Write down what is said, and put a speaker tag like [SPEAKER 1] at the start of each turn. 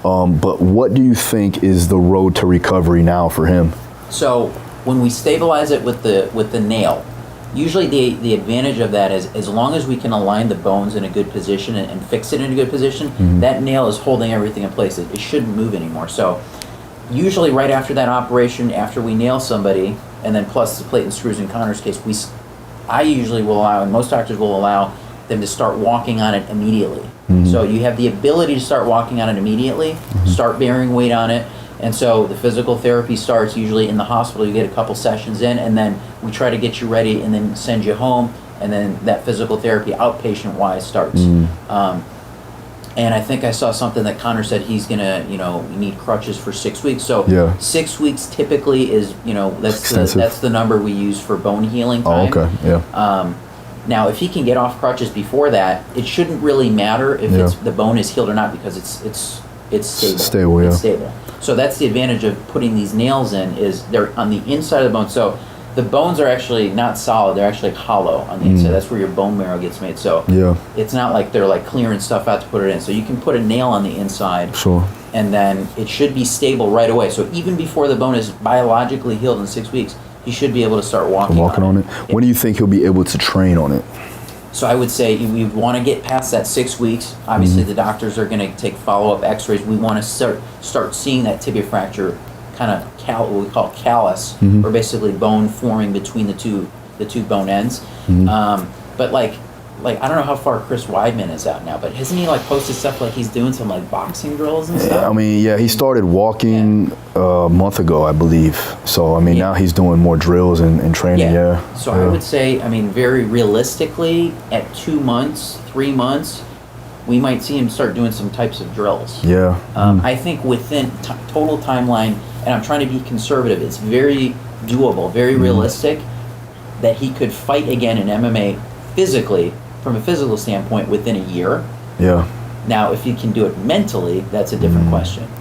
[SPEAKER 1] But what do you think is the road to recovery now for him?
[SPEAKER 2] So when we stabilize it with the nail, usually the advantage of that is as long as we can align the bones in a good position and fix it in a good position, that nail is holding everything in place. It shouldn't move anymore. So usually right after that operation, after we nail somebody, and then plus the plate and screws in Conor's case, I usually will allow, and most doctors will allow them to start walking on it immediately. So you have the ability to start walking on it immediately, start bearing weight on it, and so the physical therapy starts usually in the hospital. You get a couple sessions in, and then we try to get you ready and then send you home, and then that physical therapy outpatient-wise starts. And I think I saw something that Conor said he's gonna, need crutches for 6 weeks. So 6 weeks typically is, that's the number we use for bone healing time.
[SPEAKER 1] Oh, okay, yeah.
[SPEAKER 2] Now, if he can get off crutches before that, it shouldn't really matter if the bone is healed or not, because it's stable.
[SPEAKER 1] Stable, yeah.
[SPEAKER 2] It's stable. So that's the advantage of putting these nails in, is they're on the inside of the bone. So the bones are actually not solid; they're actually hollow on the inside. That's where your bone marrow gets made. So it's not like they're like clearing stuff out to put it in. So you can put a nail on the inside, and then it should be stable right away. So even before the bone is biologically healed in 6 weeks, he should be able to start walking on it.
[SPEAKER 1] When do you think he'll be able to train on it?
[SPEAKER 2] So I would say we want to get past that 6 weeks. Obviously, the doctors are going to take follow-up X-rays. We want to start seeing that tibia fracture, kind of what we call callus, or basically bone forming between the two bone ends. But like I don't know how far Chris Weidman is out now, but hasn't he posted stuff like he's doing some boxing drills and stuff?
[SPEAKER 1] I mean, he started walking a month ago, I believe. So I mean, now he's doing more drills and training.
[SPEAKER 2] So I would say, very realistically, at 2 months, 3 months, we might see him start doing some types of drills. I think within total timeline, and I'm trying to be conservative, it's very doable, very realistic that he could fight again in MMA physically, from a physical standpoint, within a year. Now, if he can do it mentally, that's a different question.